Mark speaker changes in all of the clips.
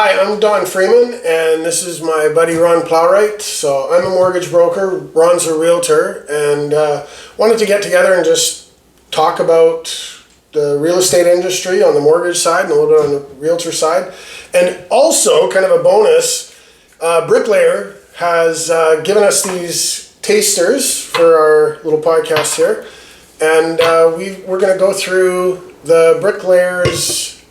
Speaker 1: Hi, I'm Don Freeman, and this is my buddy Ron Plowright. So I'm a mortgage broker, Ron's a realtor, and wanted to get together and just talk about the real estate industry on the mortgage side and a little bit on the realtor side. And also, kind of a bonus, Bricklayer has given us these tasters for our little podcast here. And we're going to go through the Bricklayer's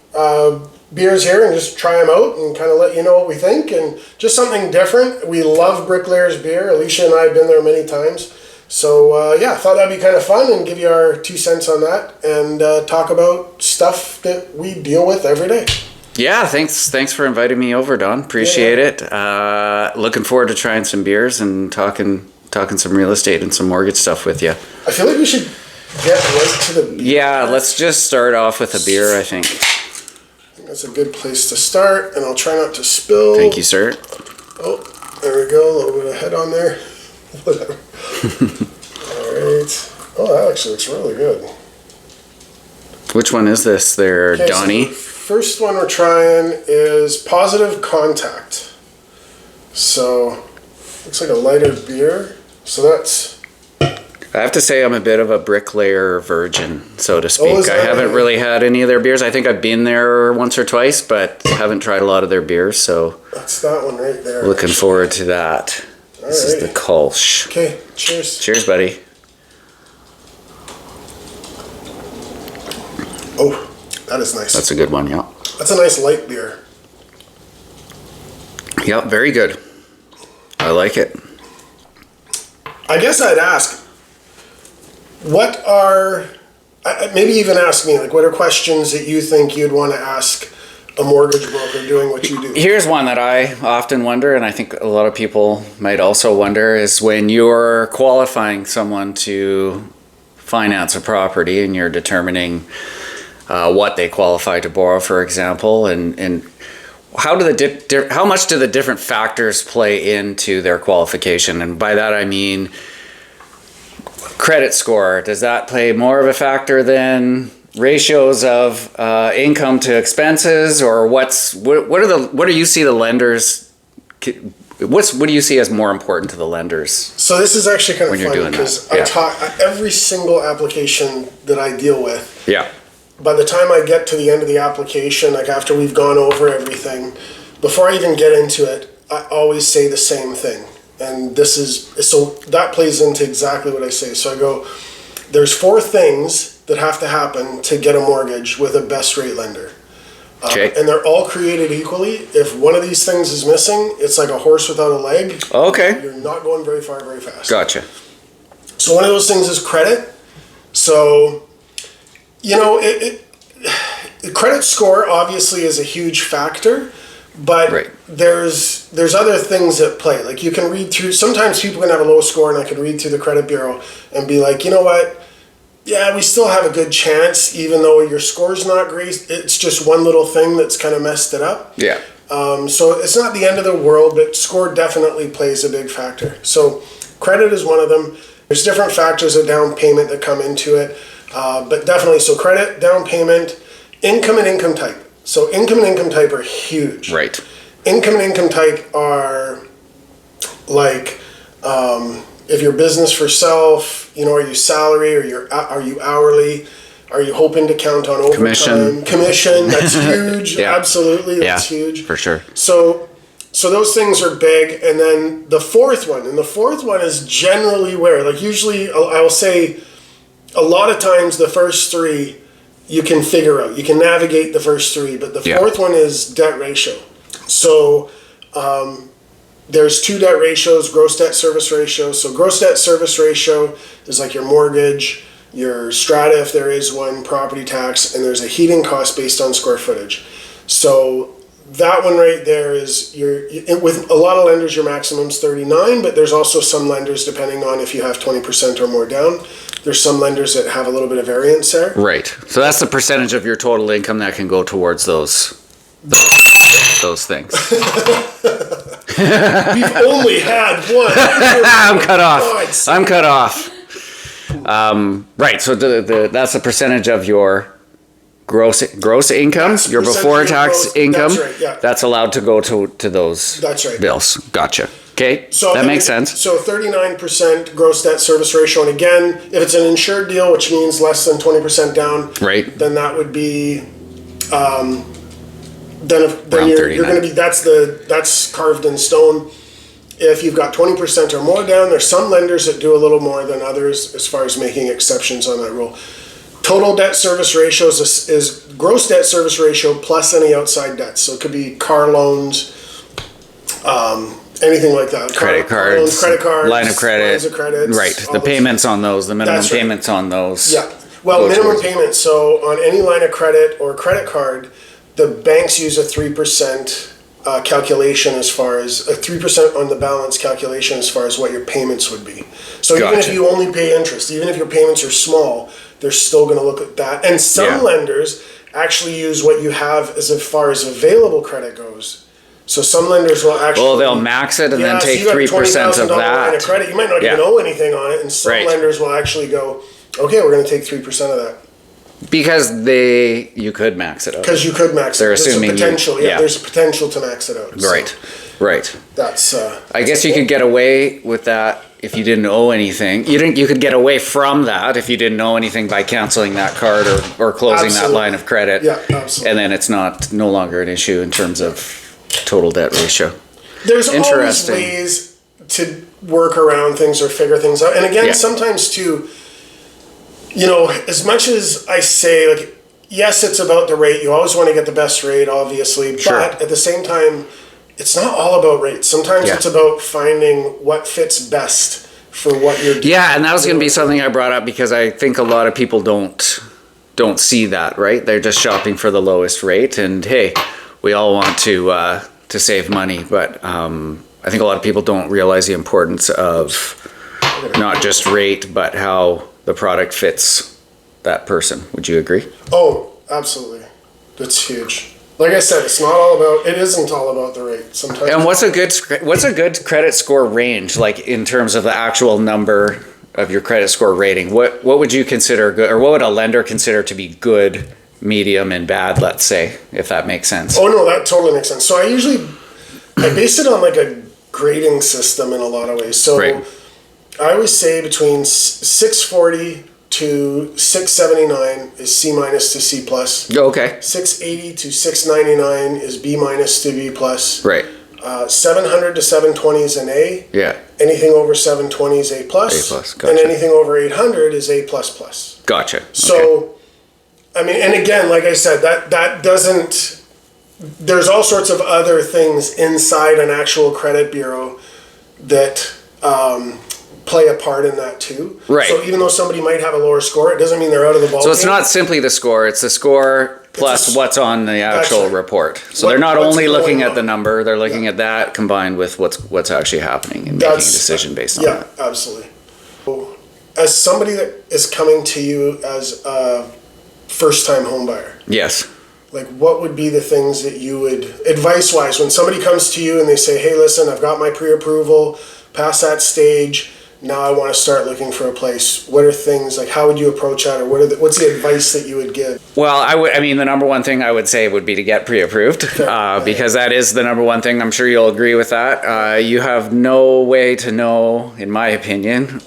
Speaker 1: beers here and just try them out and kind of let you know what we think, and just something different. We love Bricklayer's beer. Alicia and I have been there many times. So yeah, thought that'd be kind of fun and give you our 2 cents on that and talk about stuff that we deal with every day.
Speaker 2: Yeah, thanks for inviting me over, Don. Appreciate it. Looking forward to trying some beers and talking some real estate and some mortgage stuff with you.
Speaker 1: I feel like we should get right to the beer.
Speaker 2: Yeah, let's just start off with a beer, I think.
Speaker 1: That's a good place to start, and I'll try not to spill.
Speaker 2: Thank you, sir.
Speaker 1: Oh, there we go. A little bit of head on there. Whatever. All right. Oh, that actually looks really good.
Speaker 2: Which one is this there,
Speaker 1: Okay,
Speaker 2: Donnie?
Speaker 1: so the first one we're trying is Positive Contact. So, looks like a lighter beer. So that's...
Speaker 2: I have to say I'm a bit of a Bricklayer virgin, so to speak.
Speaker 1: is
Speaker 2: I
Speaker 1: that
Speaker 2: haven't
Speaker 1: right?
Speaker 2: really had any of their beers. I think I've been there once or twice, but haven't tried a lot of their beers, so
Speaker 1: That's that one right there.
Speaker 2: looking forward to that. This is the Kolsch.
Speaker 1: Okay, cheers.
Speaker 2: Cheers, buddy.
Speaker 1: Oh, that is nice.
Speaker 2: That's a good one, yeah.
Speaker 1: That's a nice light beer.
Speaker 2: Yep, very good. I like it.
Speaker 1: I guess I'd ask, what are, maybe even ask me, like, what are questions that you think you'd want to ask a mortgage broker doing what you do?
Speaker 2: Here's one that I often wonder, and I think a lot of people might also wonder, is when you're qualifying someone to finance a property and you're determining what they qualify to borrow, for example, and how much do the different factors play into their qualification? And by that I mean credit score. Does that play more of a factor than ratios of income to expenses, or what do you see the lenders? What do you see as more important to the lenders?
Speaker 1: So this is actually kind of
Speaker 2: when you're
Speaker 1: funny
Speaker 2: doing
Speaker 1: because
Speaker 2: that?
Speaker 1: I talk every single application that I deal with.
Speaker 2: Yeah.
Speaker 1: By the time I get to the end of the application, like after we've gone over everything, before I even get into it, I always say the same thing. And so that plays into exactly what I say. So I go, there's 4 things that have to happen to get a mortgage with a best rate lender.
Speaker 2: Okay.
Speaker 1: And they're all created equally. If one of these things is missing, it's like a horse without a leg.
Speaker 2: Okay.
Speaker 1: You're not going very far, very fast.
Speaker 2: Gotcha.
Speaker 1: So one of those things is credit. So, you know, credit score obviously is a huge factor, but
Speaker 2: Right.
Speaker 1: there's other things at play. Like you can read through, sometimes people can have a low score and I can read through the credit bureau and be like, you know what? Yeah, we still have a good chance, even though your score's not great. It's just one little thing that's kind of messed it up.
Speaker 2: Yeah.
Speaker 1: So it's not the end of the world, but score definitely plays a big factor. So credit is one of them. There's different factors of down payment that come into it. But definitely, so credit, down payment, income and income type. So income and income type are huge.
Speaker 2: Right.
Speaker 1: Income and income type are like, if you're business for self, you know, are you salary, or are you hourly? Are you hoping to count on overtime? Commission, that's huge.
Speaker 2: Yeah.
Speaker 1: Absolutely, that's huge.
Speaker 2: For sure.
Speaker 1: So those things are big. And then the fourth one is generally where, like usually I'll say a lot of times the first 3 you can figure out. You can navigate the first 3, but the fourth one is debt ratio. So there's 2 debt ratios, gross debt service ratio. So gross debt service ratio is like your mortgage, your strata if there is one, property tax, and there's a heating cost based on square footage. So that one right there is with a lot of lenders your maximum's 39, but there's also some lenders, depending on if you have 20% or more down, there's some lenders that have a little bit of variance there.
Speaker 2: Right. So that's the percentage of your total income that can go towards those things.
Speaker 1: We've only had one.
Speaker 2: I'm cut off. Right. So that's the percentage of your gross income,
Speaker 1: Yes,
Speaker 2: your before
Speaker 1: percentage of
Speaker 2: tax
Speaker 1: gross,
Speaker 2: income,
Speaker 1: that's right, yeah.
Speaker 2: that's allowed to go to those
Speaker 1: That's right.
Speaker 2: bills. Gotcha. Okay,
Speaker 1: So
Speaker 2: that makes sense.
Speaker 1: So 39% gross debt service ratio, and again, if it's an insured deal, which means less than 20% down,
Speaker 2: Right.
Speaker 1: then that would be, then
Speaker 2: Around
Speaker 1: you're
Speaker 2: 39.
Speaker 1: going to be that's carved in stone. If you've got 20% or more down, there's some lenders that do a little more than others as far as making exceptions on that rule. Total debt service ratio is gross debt service ratio plus any outside debts. So it could be car loans, anything like that.
Speaker 2: Credit
Speaker 1: Car loans,
Speaker 2: cards,
Speaker 1: credit cards,
Speaker 2: line of credit,
Speaker 1: lines of credits,
Speaker 2: right?
Speaker 1: all
Speaker 2: The
Speaker 1: those.
Speaker 2: payments on those, the minimum
Speaker 1: That's right.
Speaker 2: payments on those.
Speaker 1: Yeah. Well,
Speaker 2: go
Speaker 1: minimum
Speaker 2: towards-
Speaker 1: payments. So on any line of credit or credit card, the banks use a 3% calculation as far as a 3% on the balance calculation as far as what your payments would be. So even if
Speaker 2: Gotcha.
Speaker 1: you only pay interest, even if your payments are small, they're still going to look at that. And some
Speaker 2: Yeah.
Speaker 1: lenders actually use what you have as far as available credit goes. So some lenders will actually.
Speaker 2: Well, they'll max it and then
Speaker 1: so
Speaker 2: take
Speaker 1: you got a
Speaker 2: 3% of
Speaker 1: $20,000 line
Speaker 2: that.
Speaker 1: of credit. You might not
Speaker 2: Yeah.
Speaker 1: even owe anything on it, and some
Speaker 2: Right.
Speaker 1: lenders will actually go, "Okay, we're going to take 3% of that."
Speaker 2: Because you could max it out.
Speaker 1: Because you could max
Speaker 2: They're
Speaker 1: it. There's
Speaker 2: assuming
Speaker 1: a potential.
Speaker 2: yeah.
Speaker 1: There's a potential to max it out. So
Speaker 2: Right.
Speaker 1: that's.
Speaker 2: I guess you could get away with that if you didn't owe anything. You could get away from that if you didn't owe anything by canceling that card or closing that
Speaker 1: Absolutely.
Speaker 2: line of credit.
Speaker 1: Yeah, absolutely.
Speaker 2: And then it's no longer an issue in terms of total debt ratio.
Speaker 1: There's always
Speaker 2: Interesting.
Speaker 1: ways to work around things or figure things out. And again,
Speaker 2: Yeah.
Speaker 1: sometimes too, as much as I say, like, yes, it's about the rate. You always want to get the best rate, obviously.
Speaker 2: Sure.
Speaker 1: But at the same time, it's not all about rates. Sometimes
Speaker 2: Yeah.
Speaker 1: it's about finding what fits best for what you're doing.
Speaker 2: Yeah, and that was going to be something I brought up because I think a lot of people don't see that, right? They're just shopping for the lowest rate, and hey, we all want to save money, but I think a lot of people don't realize the importance of not just rate, but how the product fits that person. Would you agree?
Speaker 1: Oh, absolutely. That's huge. Like I said, it isn't all about the rate. Sometimes.
Speaker 2: And what's a good credit score range, like in terms of the actual number of your credit score rating? What would you consider good, or what would a lender consider to be good, medium, and bad, let's say, if that makes sense?
Speaker 1: Oh no, that totally makes sense. So I base it on like a grading system in a lot of ways. So
Speaker 2: Right.
Speaker 1: I always say between 640 to 679 is C minus to C plus.
Speaker 2: Okay.
Speaker 1: 680 to 699 is B minus to B plus.
Speaker 2: Right.
Speaker 1: 700 to 720 is an A.
Speaker 2: Yeah.
Speaker 1: Anything over 720 is A plus.
Speaker 2: A plus,
Speaker 1: And
Speaker 2: gotcha.
Speaker 1: anything over 800 is A plus plus.
Speaker 2: Gotcha.
Speaker 1: So,
Speaker 2: Okay.
Speaker 1: I mean, and again, like I said, that doesn't. There's all sorts of other things inside an actual credit bureau that play a part in that too.
Speaker 2: Right.
Speaker 1: So even though somebody might have a lower score, it doesn't mean they're out of the ballgame.
Speaker 2: So it's not simply the score; it's the score plus
Speaker 1: It's
Speaker 2: what's on the actual
Speaker 1: right.
Speaker 2: report. So
Speaker 1: What-
Speaker 2: they're not
Speaker 1: what's
Speaker 2: only
Speaker 1: going
Speaker 2: looking at
Speaker 1: on.
Speaker 2: the number; they're looking at that combined with what's actually happening and making a decision based on
Speaker 1: Yeah,
Speaker 2: that.
Speaker 1: absolutely. As somebody that is coming to you as a first-time home buyer,
Speaker 2: Yes.
Speaker 1: like what would be the things that you would, advice-wise, when somebody comes to you and they say, hey, listen, I've got my pre-approval, past that stage, now I want to start looking for a place. What are things, like how would you approach that, or what's the advice that you would give?
Speaker 2: Well, I mean, the number one thing I would say would be to get pre-approved, because that is the number one thing. I'm sure you'll agree with that. You have no way to know, in my opinion,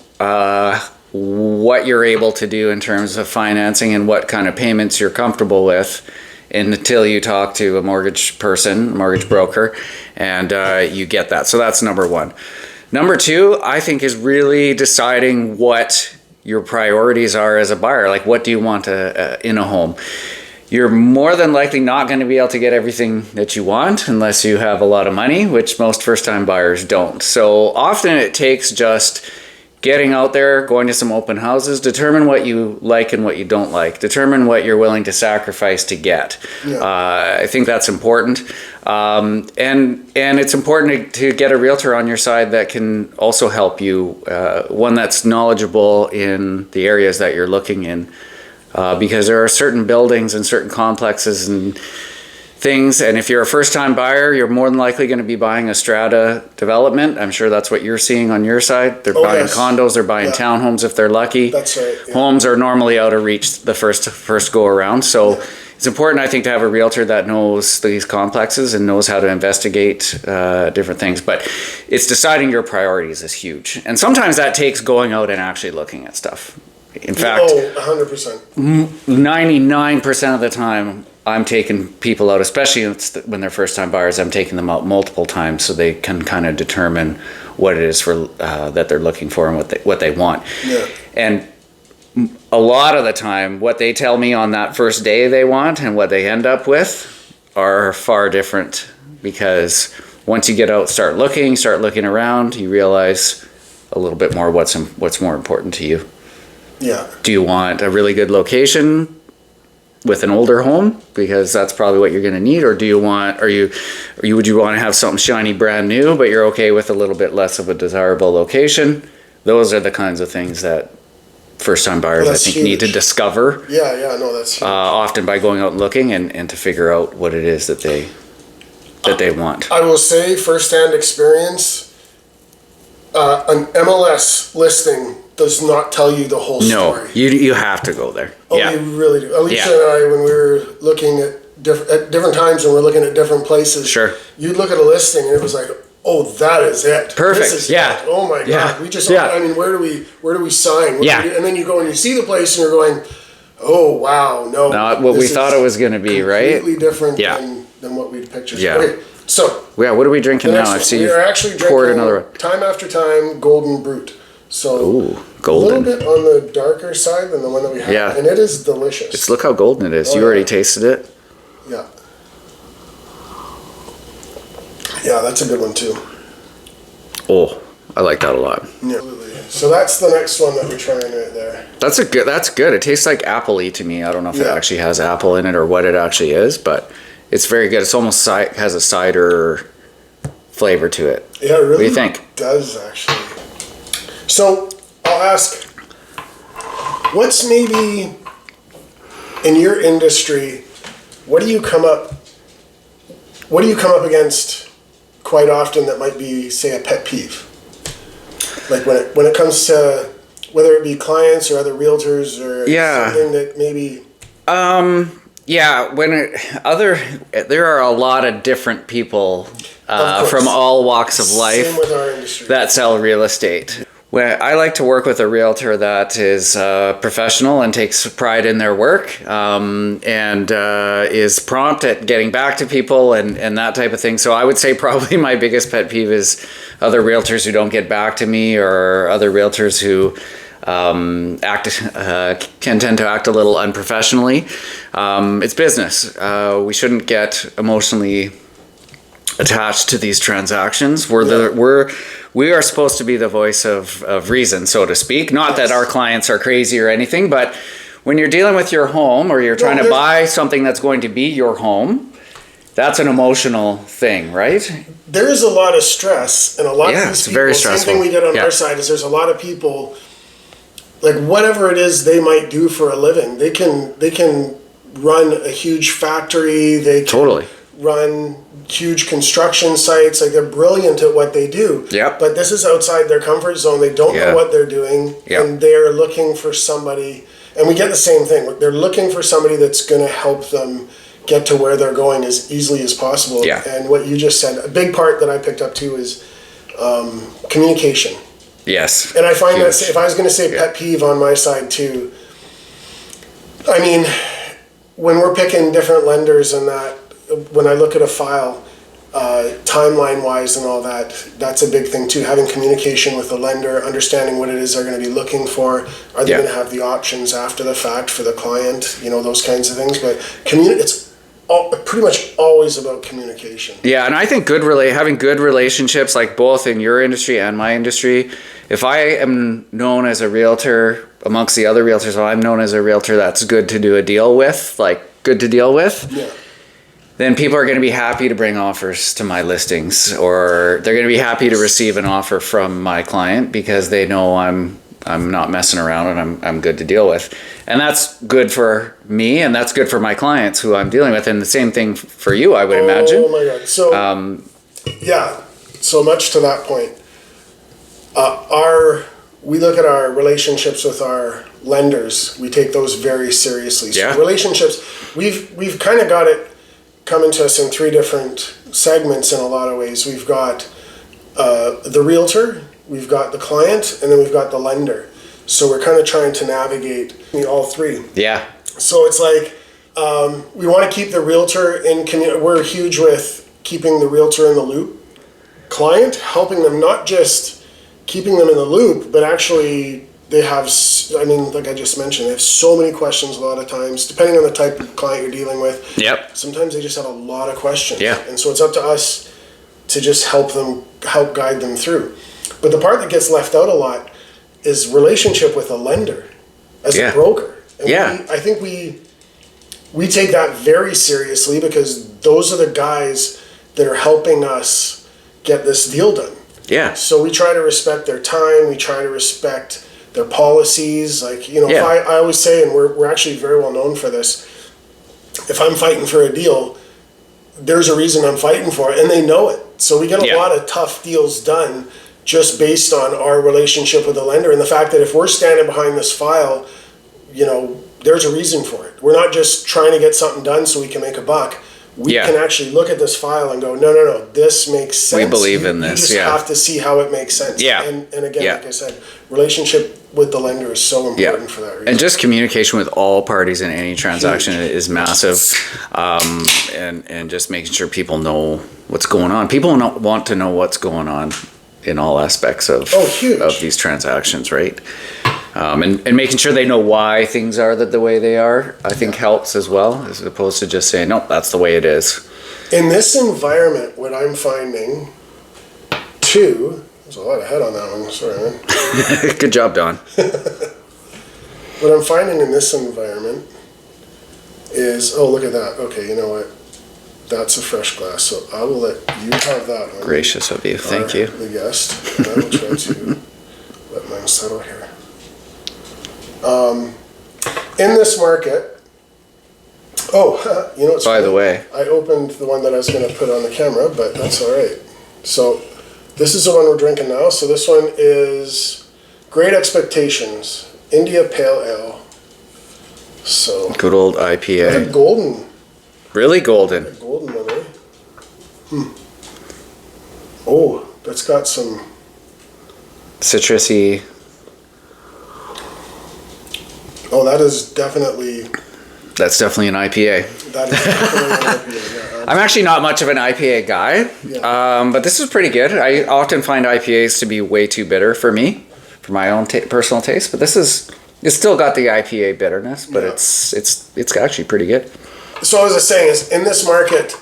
Speaker 2: what you're able to do in terms of financing and what kind of payments you're comfortable with until you talk to a mortgage person, mortgage broker, and you get that. So that's number one. Number two, I think, is really deciding what your priorities are as a buyer. Like, what do you want in a home? You're more than likely not going to be able to get everything that you want unless you have a lot of money, which most first-time buyers don't. So often it takes just getting out there, going to some open houses, determine what you like and what you don't like, determine what you're willing to sacrifice to get.
Speaker 1: Yeah.
Speaker 2: I think that's important. And it's important to get a realtor on your side that can also help you, one that's knowledgeable in the areas that you're looking in. Because there are certain buildings and certain complexes and things, and if you're a first-time buyer, you're more than likely going to be buying a strata development. I'm sure that's what you're seeing on your side. They're buying
Speaker 1: yes.
Speaker 2: condos, they're buying
Speaker 1: Yeah.
Speaker 2: townhomes if they're lucky.
Speaker 1: That's right, yeah.
Speaker 2: Homes are normally out of reach the first go around. So it's important, I think, to have a realtor that knows these complexes and knows how to investigate different things. But it's deciding your priorities is huge. And sometimes that takes going out and actually looking at stuff. In fact,
Speaker 1: 100%.
Speaker 2: 99% of the time, I'm taking people out, especially when they're first-time buyers, I'm taking them out multiple times so they can kind of determine what it is for that they're looking for and what they want.
Speaker 1: Yeah.
Speaker 2: And a lot of the time, what they tell me on that first day they want and what they end up with are far different, because once you get out, start looking around, you realize a little bit more what's more important to you.
Speaker 1: Yeah.
Speaker 2: Do you want a really good location with an older home, because that's probably what you're going to need, or would you want to have something shiny brand new but you're okay with a little bit less of a desirable location? Those are the kinds of things that first-time buyers, I think,
Speaker 1: huge.
Speaker 2: need to discover.
Speaker 1: Yeah, no, that's huge.
Speaker 2: Often by going out and looking and to figure out what it is that they want.
Speaker 1: I will say, first-hand experience, an MLS listing does not tell you the whole story.
Speaker 2: No, you have to go there.
Speaker 1: Oh,
Speaker 2: Yeah.
Speaker 1: you really do. Alicia
Speaker 2: Yeah.
Speaker 1: and I, when we were looking at different times when we're looking at different places,
Speaker 2: Sure.
Speaker 1: you'd look at a listing and it was like, oh, that is it.
Speaker 2: Perfect.
Speaker 1: This is
Speaker 2: Yeah.
Speaker 1: it. Oh my God.
Speaker 2: Yeah.
Speaker 1: We just,
Speaker 2: Yeah.
Speaker 1: I mean, where do we sign? What
Speaker 2: Yeah.
Speaker 1: do we do? And then you go and you see the place and you're going, oh wow, no.
Speaker 2: Not what we
Speaker 1: this
Speaker 2: thought
Speaker 1: is
Speaker 2: it was going to be, right?
Speaker 1: completely different
Speaker 2: Yeah.
Speaker 1: than what we'd pictured.
Speaker 2: Yeah.
Speaker 1: Okay, so
Speaker 2: Yeah, what are we drinking
Speaker 1: the
Speaker 2: now?
Speaker 1: next
Speaker 2: I've
Speaker 1: one,
Speaker 2: seen
Speaker 1: we
Speaker 2: you
Speaker 1: are actually
Speaker 2: poured
Speaker 1: drinking
Speaker 2: another one.
Speaker 1: time after time Golden Brute. So
Speaker 2: Ooh,
Speaker 1: a
Speaker 2: golden.
Speaker 1: little bit on the darker side than the one that we have.
Speaker 2: Yeah.
Speaker 1: And it is delicious.
Speaker 2: Look how golden it is.
Speaker 1: Oh,
Speaker 2: You already
Speaker 1: yeah.
Speaker 2: tasted it?
Speaker 1: Yeah. Yeah, that's a good one too.
Speaker 2: Oh, I like that a lot.
Speaker 1: Yeah, absolutely. So that's the next one that we're trying right there.
Speaker 2: That's good. It tastes like apple-y to me. I don't know if it
Speaker 1: Yeah.
Speaker 2: actually has apple in it or what it actually is, but it's very good. It's almost has a cider flavor to it.
Speaker 1: Yeah, it really
Speaker 2: What do you think?
Speaker 1: does actually. So I'll ask, what's maybe in your industry, what do you come up against quite often that might be, say, a pet peeve? Like when it comes to whether it be clients or other realtors or
Speaker 2: Yeah.
Speaker 1: something that maybe.
Speaker 2: Yeah, there are a lot of different people
Speaker 1: Of course.
Speaker 2: from all walks of life
Speaker 1: Same with our industry.
Speaker 2: that sell real estate. Well, I like to work with a realtor that is professional and takes pride in their work, and is prompt at getting back to people and that type of thing. So I would say probably my biggest pet peeve is other realtors who don't get back to me, or other realtors who can tend to act a little unprofessionally. It's business. We shouldn't get emotionally attached to these transactions. We are supposed to be the voice of reason, so to speak. Not that our clients are crazy or anything, but when you're dealing with your home, or you're trying to buy something that's going to be your home, that's an emotional thing, right?
Speaker 1: There is a lot of stress, and a lot of these
Speaker 2: it's
Speaker 1: people,
Speaker 2: very
Speaker 1: same
Speaker 2: stressful.
Speaker 1: thing we get on
Speaker 2: Yeah.
Speaker 1: our side is there's a lot of people, like whatever it is they might do for a living, they can run a huge factory, they can
Speaker 2: Totally.
Speaker 1: run huge construction sites, like they're brilliant at what they do.
Speaker 2: Yep.
Speaker 1: But this is outside their comfort zone. They don't
Speaker 2: Yeah.
Speaker 1: know what they're doing,
Speaker 2: Yep.
Speaker 1: and they're looking for somebody, and we get the same thing. They're looking for somebody that's going to help them get to where they're going as easily as possible.
Speaker 2: Yeah.
Speaker 1: And what you just said, a big part that I picked up too is communication.
Speaker 2: Yes.
Speaker 1: And I find
Speaker 2: Huge.
Speaker 1: that if I was going to say pet peeve on my side too, I mean, when we're picking different lenders and that, when I look at a file, timeline wise and all that, that's a big thing too. Having communication with the lender, understanding what it is they're going to be looking for. Are they
Speaker 2: Yeah.
Speaker 1: going to have the options after the fact for the client? You know, those kinds of things. But it's pretty much always about communication.
Speaker 2: Yeah, and I think having good relationships, like both in your industry and my industry. If I am known as a realtor amongst the other realtors, I'm known as a realtor that's good to do a deal with,
Speaker 1: Yeah.
Speaker 2: then people are going to be happy to bring offers to my listings, or they're going to be happy to receive an offer from my client because they know I'm not messing around and I'm good to deal with. And that's good for me, and that's good for my clients who I'm dealing with, and the same thing for you, I would imagine.
Speaker 1: Oh my God. So, yeah, so much to that point. we look at our relationships with our lenders. We take those very seriously.
Speaker 2: Yeah.
Speaker 1: So relationships, we've kind of got it coming to us in three different segments in a lot of ways. We've got the realtor, we've got the client, and then we've got the lender. So we're kind of trying to navigate all three.
Speaker 2: Yeah.
Speaker 1: So it's like we want to keep the realtor in community. We're huge with keeping the realtor in the loop. Client, helping them, not just keeping them in the loop, but actually they have, I mean, like I just mentioned, they have so many questions a lot of times, depending on the type of client you're dealing with.
Speaker 2: Yep.
Speaker 1: Sometimes they just have a lot of questions.
Speaker 2: Yeah.
Speaker 1: And so it's up to us to just help guide them through. But the part that gets left out a lot is relationship with a lender as a broker. And I think we take that very seriously, because those are the guys that are helping us get this deal done.
Speaker 2: Yeah.
Speaker 1: So we try to respect their time. We try to respect their policies. Like, you know, if I always say, and we're actually very well known for this, if I'm fighting for a deal, there's a reason I'm fighting for it, and they know it. So we get a lot of tough deals done just based on our relationship with the lender, and the fact that if we're standing behind this file, you know, there's a reason for it. We're not just trying to get something done so we can make a buck. We can actually look at this file and go, no, this makes sense.
Speaker 2: We believe in this.
Speaker 1: You just have to see how it makes sense.
Speaker 2: Yeah.
Speaker 1: And again, like I said, relationship with the lender is so important for that reason.
Speaker 2: And just communication with all parties in any transaction is massive. And just making sure people know what's going on. People want to know what's going on in all aspects of these transactions, right? And making sure they know why things are the way they are, I think helps as well, as opposed to just saying, nope, that's the way it is.
Speaker 1: In this environment, what I'm finding too, there's a lot of head on that one, sorry man.
Speaker 2: Good job, Don.
Speaker 1: What I'm finding in this environment is, oh, look at that. Okay, you know what? That's a fresh glass, so I will let you have that one.
Speaker 2: Gracious of you, thank you.
Speaker 1: The guest, and I will try to let mine settle here. In this market, you know what's
Speaker 2: By the way,
Speaker 1: I opened the one that I was going to put on the camera, but that's all right. So this is the one we're drinking now. So this one is Great Expectations India Pale Ale. So
Speaker 2: good old IPA.
Speaker 1: a golden.
Speaker 2: Really golden.
Speaker 1: A golden one, eh? Oh, that's got some
Speaker 2: citrusy.
Speaker 1: Oh, that is definitely.
Speaker 2: That's definitely an IPA.
Speaker 1: That is definitely an IPA. Yeah,
Speaker 2: I'm actually not much of an IPA guy, but this is pretty good. I often find IPAs to be way too bitter for me, for my own personal taste. But it's still got the IPA bitterness, but it's actually pretty good.
Speaker 1: So as I was saying, is in this market,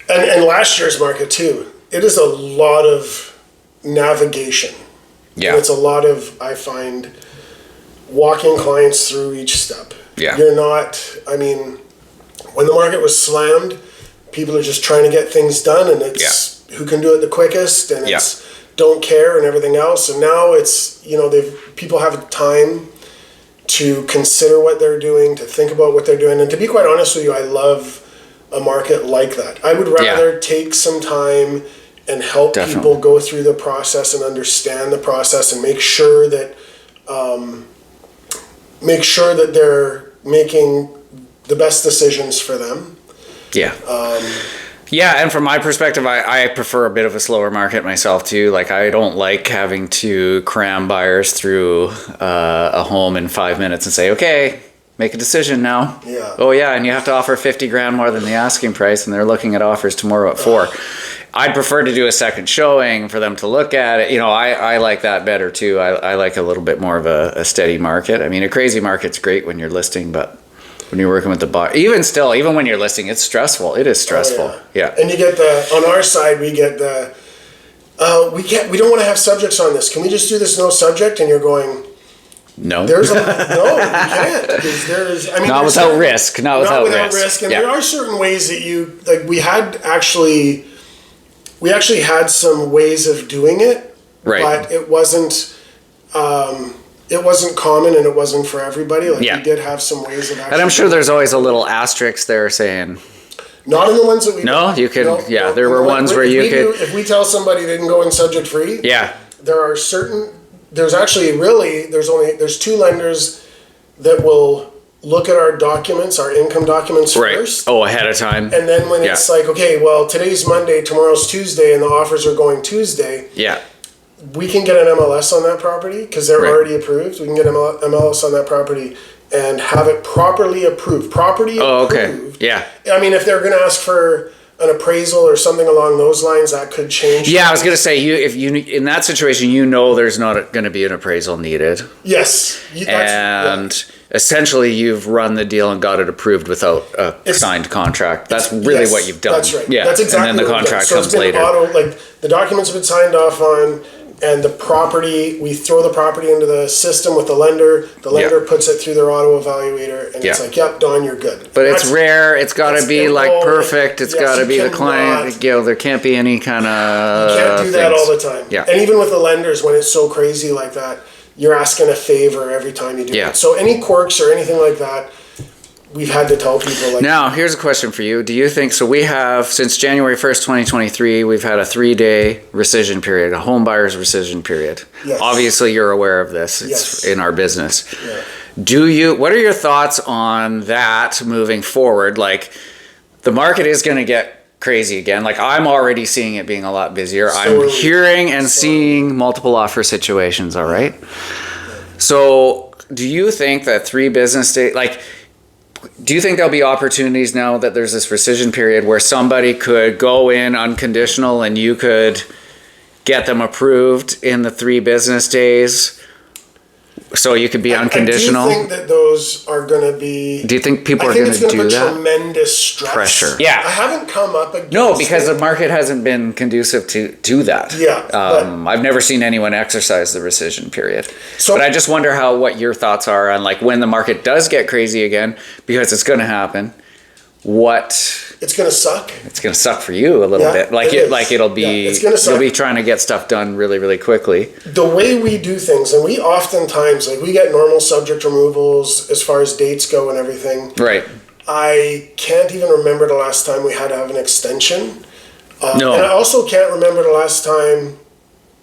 Speaker 1: and last year's market too, it is a lot of navigation.
Speaker 2: Yeah,
Speaker 1: and it's a lot of, I find, walking clients through each step.
Speaker 2: Yeah.
Speaker 1: You're not, I mean, when the market was slammed, people are just trying to get things done, and it's who can do it the quickest, and it's don't care and everything else. And now it's, you know, people have time to consider what they're doing, to think about what they're doing. And to be quite honest with you, I love a market like that. I would rather take some time and help people go through the process and understand the process and make sure that they're making the best decisions for them. Yeah.
Speaker 2: And from my perspective, I prefer a bit of a slower market myself too. Like, I don't like having to cram buyers through a home in 5 minutes and say, okay, make a decision now.
Speaker 1: Yeah.
Speaker 2: Oh yeah, and you have to offer 50 grand more than the asking price, and they're looking at offers tomorrow at 4. I'd prefer to do a second showing for them to look at it. You know, I like that better too. I like a little bit more of a steady market. I mean, a crazy market's great when you're listing, but when you're working with the buyer, even when you're listing, it's stressful. It is stressful.
Speaker 1: Oh, yeah. And you get on our side, we get we don't want to have subjects on this. Can we just do this no subject? And you're going,
Speaker 2: no.
Speaker 1: No, you can't. Because
Speaker 2: not without risk. Not without risk.
Speaker 1: And there are certain ways that we actually had some ways of doing it, but it wasn't common, and it wasn't for everybody. Like, we did have some ways of actually.
Speaker 2: And I'm sure there's always a little asterisk there saying.
Speaker 1: Not in the ones that we.
Speaker 2: No, you could. No, there were ones where you could.
Speaker 1: If we tell somebody they can go in subject free.
Speaker 2: Yeah.
Speaker 1: There are certain there's actually really, there's two lenders that will look at our documents, our income documents first.
Speaker 2: Oh, ahead of time.
Speaker 1: And then when it's like, okay, well, today's Monday, tomorrow's Tuesday, and the offers are going Tuesday.
Speaker 2: Yeah.
Speaker 1: We can get an MLS on that property because they're already approved. We can get an MLS on that property and have it properly approved. Property approved.
Speaker 2: Yeah.
Speaker 1: I mean, if they're going to ask for an appraisal or something along those lines, that could change.
Speaker 2: Yeah, I was going to say, if you in that situation, there's not going to be an appraisal needed.
Speaker 1: Yes.
Speaker 2: Essentially, you've run the deal and got it approved without a signed contract. That's really what you've done.
Speaker 1: That's right.
Speaker 2: Yeah,
Speaker 1: that's exactly.
Speaker 2: And then the contract
Speaker 1: so
Speaker 2: comes later.
Speaker 1: The documents have been signed off on, and the property, we throw the property into the system with the lender. The lender puts it through their auto evaluator, and it's like, yep, Don, you're good.
Speaker 2: But it's rare. It's got to be perfect. It's got to be the client. There can't be any kind of.
Speaker 1: You can't do that all the time.
Speaker 2: Yeah.
Speaker 1: And even with the lenders, when it's so crazy like that, you're asking a favor every time you do it. So any quirks or anything like that, we've had to tell people.
Speaker 2: Now, here's a question for you. Do you think, so we have, since January 1st, 2023, we've had a 3-day rescission period, a home buyer's rescission period.
Speaker 1: Yes.
Speaker 2: Obviously, you're aware of this. It's in our business.
Speaker 1: Yeah.
Speaker 2: What are your thoughts on that moving forward? Like, the market is going to get crazy again. Like, I'm already seeing it being a lot busier. I'm hearing and seeing multiple offer situations, all right? So, do you think that 3 business days, do you think there'll be opportunities now that there's this rescission period where somebody could go in unconditional and you could get them approved in the 3 business days? So you could be unconditional?
Speaker 1: I do think that those are going to be...
Speaker 2: Do you think people are going to do that?
Speaker 1: I think it's going to put tremendous stress.
Speaker 2: Pressure.
Speaker 1: Yeah. I haven't come up against
Speaker 2: No, because the market hasn't been conducive to that.
Speaker 1: Yeah.
Speaker 2: I've never seen anyone exercise the rescission period. But I just wonder what your thoughts are on when the market does get crazy again, because it's going to happen.
Speaker 1: It's going to suck.
Speaker 2: It's going to suck for you a little bit. It'll be,
Speaker 1: it's going to suck.
Speaker 2: You'll be trying to get stuff done really, really quickly.
Speaker 1: The way we do things, and we oftentimes, we get normal subject removals as far as dates go and everything.
Speaker 2: Right.
Speaker 1: I can't even remember the last time we had to have an extension.
Speaker 2: No.
Speaker 1: And I also can't remember the last time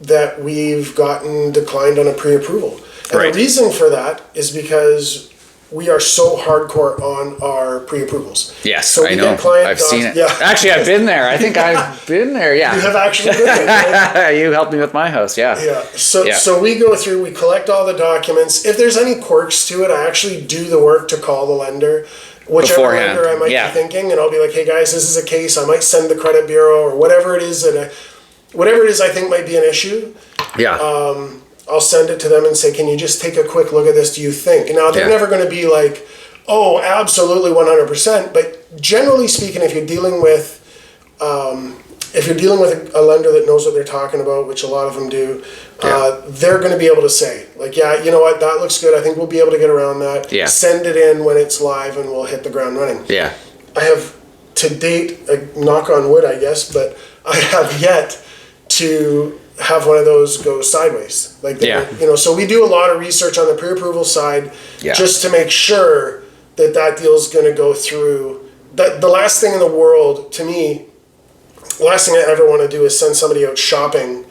Speaker 1: that we've gotten declined on a pre-approval. And the reason for that is because we are so hardcore on our pre-approvals.
Speaker 2: Yes,
Speaker 1: so
Speaker 2: I know. I've seen it. Yeah. Actually, I've been there. I think I've been there, yeah.
Speaker 1: You have actually been there, right?
Speaker 2: You helped me with my house, yeah.
Speaker 1: Yeah. So we go through, we collect all the documents. If there's any quirks to it, I actually do the work to call the lender. Whichever lender I might be thinking, and I'll be like, hey guys, this is a case. I might send the credit bureau or whatever it is I think might be an issue.
Speaker 2: Yeah.
Speaker 1: I'll send it to them and say, can you just take a quick look at this? Do you think? Now, they're never going to be like, oh, absolutely 100%. But generally speaking, if you're dealing with a lender that knows what they're talking about, which a lot of them do, they're going to be able to say, you know what, that looks good. I think we'll be able to get around that.
Speaker 2: Yeah.
Speaker 1: Send it in when it's live and we'll hit the ground running.
Speaker 2: Yeah.
Speaker 1: I have, to date, knock on wood, I guess, but I have yet to have one of those go sideways. So we do a lot of research on the pre-approval side just to make sure that deal's going to go through. The last thing in the world, to me, the last thing I ever want to do is send somebody out shopping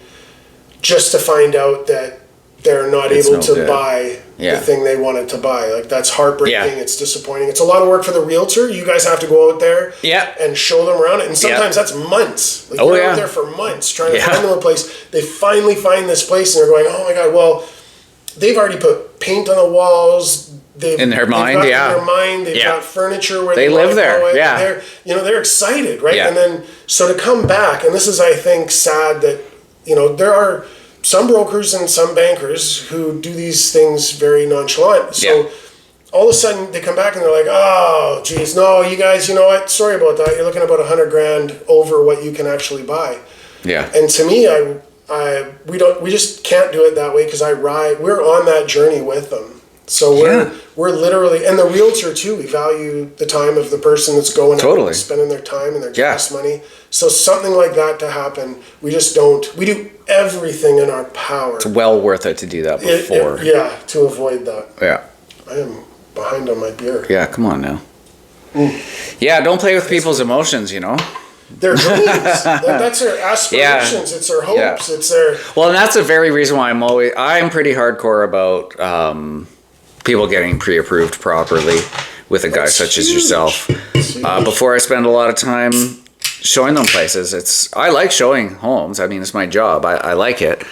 Speaker 1: just to find out that they're not able to buy the thing they wanted to buy. That's heartbreaking. Yeah. It's disappointing. It's a lot of work for the realtor. You guys have to go out there and show them around it. And sometimes that's months. You're out there for months trying to find them a place. They finally find this place and they're going, oh my God, well, they've already put paint on the walls.
Speaker 2: In their mind,
Speaker 1: they've got furniture where
Speaker 2: they live there. Yeah.
Speaker 1: They're excited, right?
Speaker 2: Yeah.
Speaker 1: And then, so to come back, and this is, I think, sad that, there are some brokers and some bankers who do these things very nonchalant. So all of a sudden they come back and they're like, oh, geez, no, you guys, you know what? Sorry about that. You're looking about $100,000 over what you can actually buy.
Speaker 2: Yeah.
Speaker 1: And to me, we just can't do it that way because we're on that journey with them. So we're literally, and the realtor too, we value the time of the person that's going out and spending their time and their gas money. So something like that to happen, we do everything in our power.
Speaker 2: It's well worth it to do that before.
Speaker 1: To avoid that.
Speaker 2: Yeah.
Speaker 1: I am behind on my beer.
Speaker 2: Yeah, come on now. Yeah, don't play with people's emotions,
Speaker 1: their dreams. That's their aspirations. It's their hopes. It's their.
Speaker 2: Well, and that's the very reason why I'm pretty hardcore about people getting pre-approved properly with a guy such as yourself. Before I spend a lot of time showing them places, I like showing homes. I mean, it's my job. I like it,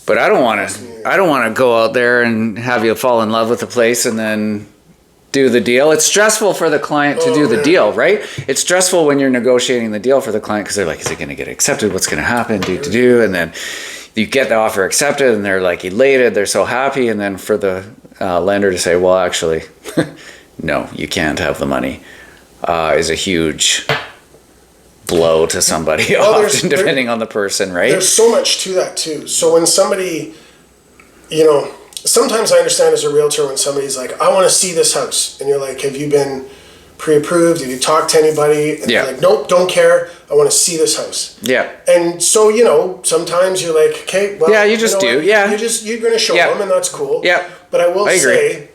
Speaker 2: but I don't want to go out there and have you fall in love with the place and then do the deal. It's stressful for the client to do the deal, right? It's stressful when you're negotiating the deal for the client because they're like, is it going to get accepted? What's going to happen? And then you get the offer accepted and they're like elated. They're so happy. And then for the lender to say, well, actually, no, you can't have the money, is a huge blow to somebody, often depending on the person, right?
Speaker 1: There's so much to that too. So when somebody, sometimes I understand as a realtor when somebody's like, I want to see this house. And you're like, have you been pre-approved? Have you talked to anybody? And they're like, nope, don't care. I want to see this house. Yeah. And so, sometimes you're like, okay, well. Yeah, you just do. What? Yeah. You're going to show them and that's cool. Yeah. But I will say,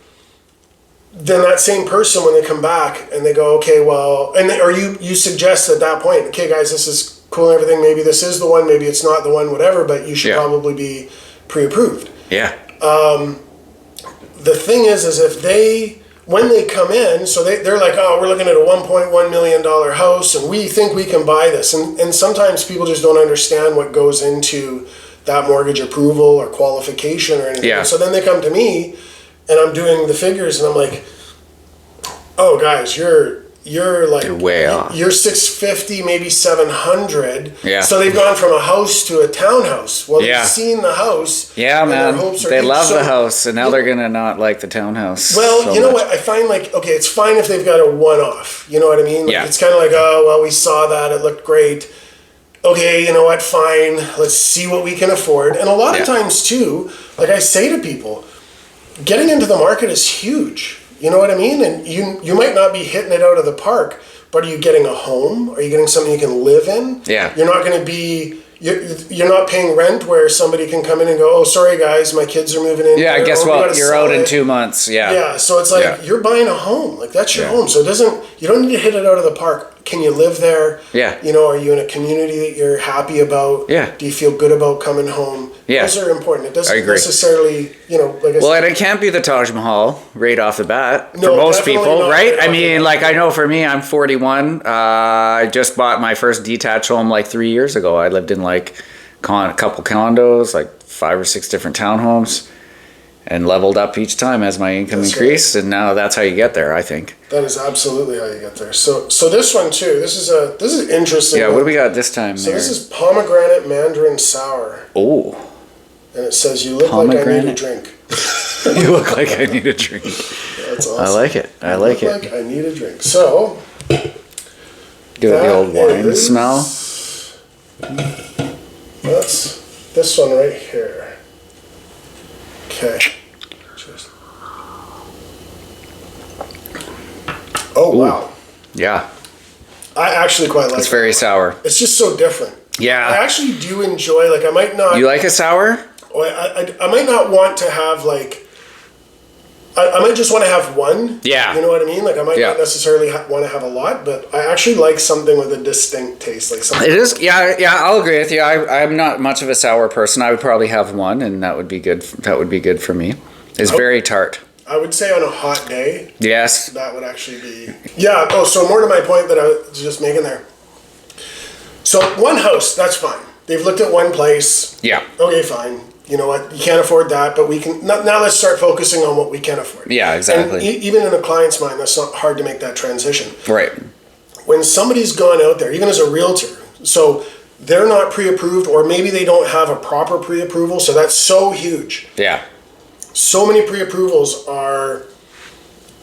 Speaker 1: then that same person, when they come back and they go, okay, well, or you suggest at that point, okay, guys, this is cool and everything. Maybe this is the one, maybe it's not the one, whatever, but you should probably be pre-approved. Yeah. The thing is if when they come in, so they're like, oh, we're looking at a $1.1 million house and we think we can buy this. And sometimes people just don't understand what goes into that mortgage approval or qualification or anything. Yeah. So then they come to me and I'm doing the figures and I'm like, oh guys, you're way off. You're 650, maybe 700. Yeah. So they've gone from a house to a townhouse. Well, they've seen the house. Yeah, man. They love the house, and now they're gonna not like the townhouse. Well, you know what? I find okay, it's fine if they've got a one-off. You know what I mean? Yeah. It's kind of like, oh, well, we saw that. It looked great. Okay, you know what? Fine. Let's see what we can afford. And a lot of times too, like I say to people, getting into the market is huge. You know what I mean? And you might not be hitting it out of the park, but are you getting a home? Are you getting something you can live in? Yeah. You're not going to be... You're not paying rent where somebody can come in and go, oh, sorry, guys, my kids are moving in. Yeah, guess what? You're out in 2 months. Yeah. Yeah, so it's like you're buying a home. Like, that's your home. So you don't need to hit it out of the park. Can you live there? Yeah. Are you in a community that you're happy about? Yeah. Do you feel good about coming home? Yeah. Those are important. It doesn't necessarily, like I said. And it can't be the Taj Mahal right off the bat for most people, right? I mean, I know for me, I'm 41. I just bought my first detached home 3 years ago. I lived in a couple condos, 5 or 6 different townhomes, and leveled up each time as my income increased. Right. And now that's how you get there, I think. That is absolutely how you get there. So this one too, this is interesting. Yeah, what do we got this time? So this is pomegranate mandarin sour. Oh. And it says, you look like I need a drink. You look like I need a drink. That's awesome. I like it. I like I need a drink. So. Give it the old wine smell. That's this one right here. Okay. Cheers. Oh, ooh. Wow. Yeah. I actually quite like it. It's very sour. It's just so different. Yeah. I actually do enjoy, I might not... You like a sour? I might not want to have, I might just want to have one. Yeah. You know what I mean? I might not necessarily want to have a lot, but I actually like something with a distinct taste. Something. It is, yeah, I'll agree with you. I'm not much of a sour person. I would probably have one, and that would be good. That would be good for me. It's very tart. I would say on a hot day. Yes. That would actually be... Yeah, so more to my point that I was just making there. So one house, that's fine. They've looked at one place. Yeah. Okay, fine. You know what? You can't afford that, but we can... Now let's start focusing on what we can afford. Yeah, exactly. And even in a client's mind, that's not hard to make that transition. Right. When somebody's gone out there, even as a realtor, so they're not pre-approved, or maybe they don't have a proper pre-approval, so that's so huge. Yeah. So many pre-approvals are,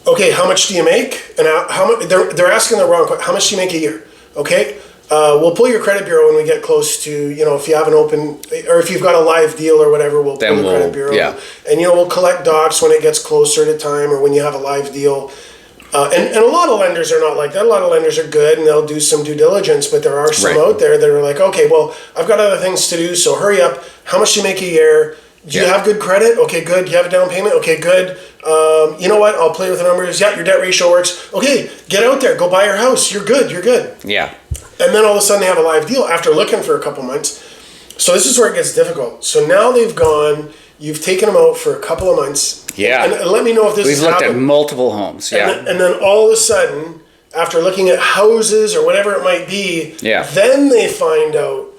Speaker 1: okay, how much do you make? And how much? They're asking the wrong question. How much do you make a year? Okay. We'll pull your credit bureau when we get close to, if you have an open, or if you've got a live deal or whatever, we'll pull the credit bureau. Yeah. And, we'll collect docs when it gets closer to time or when you have a live deal. And a lot of lenders are not like that. A lot of lenders are good and they'll do some due diligence, but there are some out there that are like, okay, well, I've got other things to do, so hurry up. How much do you make a year? Do you have good credit? Okay, good. Do you have a down payment? Okay, good. You know what? I'll play with the numbers. Yeah, your debt ratio works. Okay, get out there. Go buy your house. You're good. You're good. Yeah. And then all of a sudden they have a live deal after looking for a couple months. So this is where it gets difficult. So now they've gone, you've taken them out for a couple of months.
Speaker 2: Yeah.
Speaker 1: And let me know if this
Speaker 2: We've
Speaker 1: has
Speaker 2: looked
Speaker 1: happened.
Speaker 2: at multiple homes. Yeah.
Speaker 1: And then all of a sudden, after looking at houses or whatever it might be,
Speaker 2: Yeah.
Speaker 1: then they find out,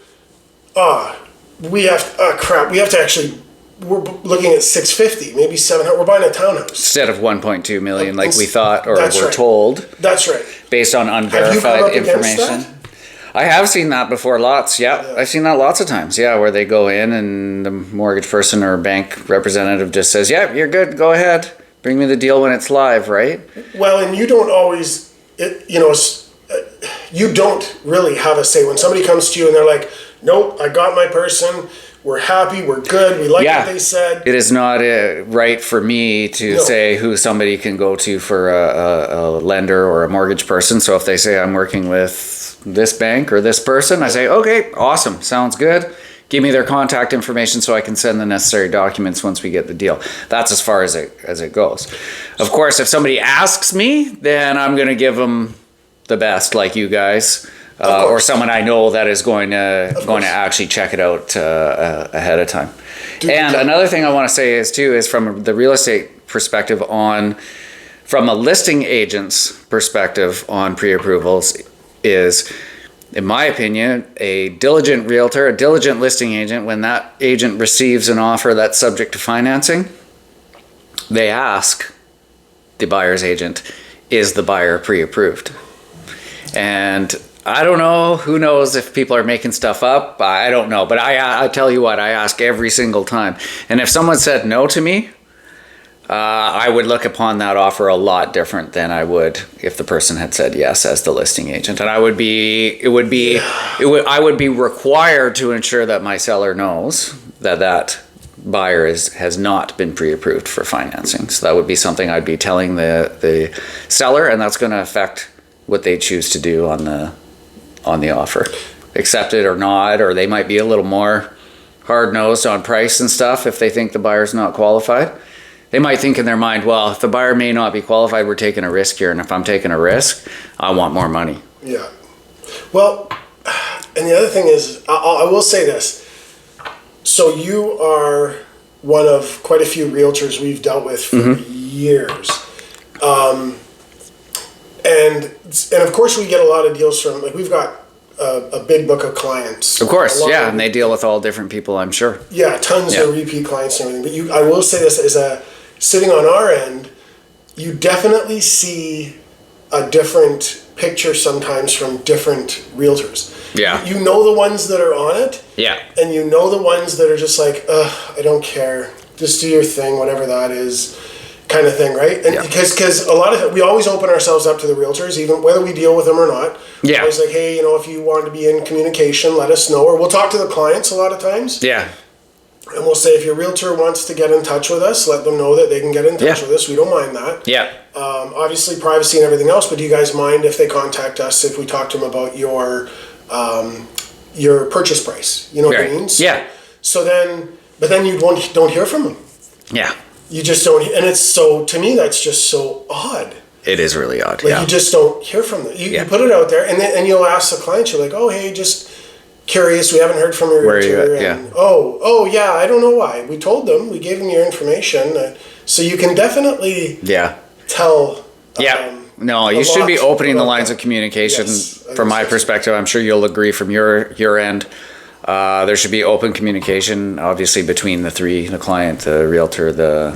Speaker 1: we have to actually, we're looking at 650, maybe 700. We're buying a townhouse.
Speaker 2: Instead of 1.2 million like we thought or
Speaker 1: That's
Speaker 2: were
Speaker 1: right.
Speaker 2: told.
Speaker 1: That's right.
Speaker 2: Based on
Speaker 1: Have you come
Speaker 2: unverified
Speaker 1: up against
Speaker 2: information.
Speaker 1: that?
Speaker 2: I have seen that before lots. Yeah. I've seen that lots of times. Yeah, where they go in and the mortgage person or bank representative just says, "Yeah, you're good. Go ahead. Bring me the deal when it's live," right?
Speaker 1: Well, and you don't always, you don't really have a say when somebody comes to you and they're like, "Nope, I got my person. We're happy. We're good. We like what they said."
Speaker 2: It is not right for me to say who somebody can go to for a lender or a mortgage person. So if they say I'm working with this bank or this person, I say, okay, awesome. Sounds good. Give me their contact information so I can send the necessary documents once we get the deal. That's as far as it goes. Of course, if somebody asks me, then I'm going to give them the best, like you guys. Or someone I know that is going to actually check it out ahead of time. And another thing I want to say is from the real estate perspective from a listing agent's perspective on pre-approvals is, in my opinion, a diligent realtor, a diligent listing agent, when that agent receives an offer that's subject to financing, they ask the buyer's agent, is the buyer pre-approved? And I don't know. Who knows if people are making stuff up? I don't know. But I tell you what, I ask every single time. And if someone said no to me, I would look upon that offer a lot different than I would if the person had said yes as the listing agent. And I would be required to ensure that my seller knows that buyer has not been pre-approved for financing. So that would be something I'd be telling the seller, and that's going to affect what they choose to do on the offer, accept it or not, or they might be a little more hard-nosed on price and stuff if they think the buyer's not qualified. They might think in their mind, well, if the buyer may not be qualified, we're taking a risk here, and if I'm taking a risk, I want more money.
Speaker 1: Yeah. Well, and the other thing is, I will say this. So you are one of quite a few realtors we've dealt with for years. And of course we get a lot of deals from, like, we've got a big book of clients.
Speaker 2: Of course, yeah, and they deal with all different people, I'm sure.
Speaker 1: Yeah, tons of repeat clients and everything. But I will say this, sitting on our end, you definitely see a different picture sometimes from different realtors.
Speaker 2: Yeah.
Speaker 1: You know the ones that are on it.
Speaker 2: Yeah.
Speaker 1: And you know the ones that are just like, I don't care. Just do your thing, whatever that is. Kind of thing, right? And because a lot of we always open ourselves up to the realtors, even whether we deal with them or not.
Speaker 2: Yeah.
Speaker 1: Always like, hey, if you want to be in communication, let us know. Or we'll talk to the clients a lot of times.
Speaker 2: Yeah.
Speaker 1: And we'll say, if your realtor wants to get in touch with us, let them know that they can get in touch with us. We don't mind that.
Speaker 2: Yeah.
Speaker 1: Obviously, privacy and everything else. But do you guys mind if they contact us if we talk to them about your purchase price? You know what I mean? So then you don't hear from them.
Speaker 2: Yeah.
Speaker 1: You just don't, and it's so, to me, that's just so odd.
Speaker 2: It is really odd.
Speaker 1: Like, you just don't hear from them. You put it out there, and you'll ask the client, you're like, oh, hey, just curious, we haven't heard from your realtor. Oh, yeah, I don't know why. We told them, we gave them your information. So you can definitely tell.
Speaker 2: No, you should be opening the lines of communication. From my perspective, I'm sure you'll agree from your end. There should be open communication, obviously, between the client, the realtor, the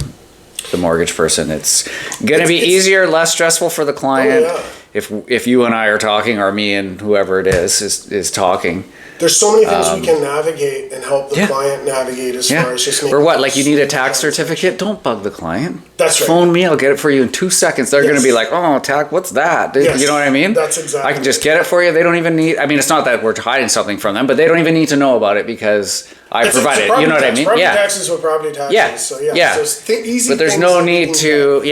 Speaker 2: mortgage person. It's going to be easier, less stressful for the client if you and I are talking, or me and whoever it is talking.
Speaker 1: There's so many things we can navigate and help the client navigate as far as just making.
Speaker 2: Or what? Like, you need a tax certificate? Don't bug the client.
Speaker 1: That's right.
Speaker 2: Phone me. I'll get it for you in 2 seconds. They're going to be like, oh, tax, what's that? You know what I mean?
Speaker 1: That's exactly.
Speaker 2: I can just get it for you. They don't even need, I mean, it's not that we're hiding something from them, but they don't even need to know about it because I provide it. You know what I mean?
Speaker 1: Property taxes with property taxes.
Speaker 2: Yeah.
Speaker 1: So, So easy.
Speaker 2: But there's no need to,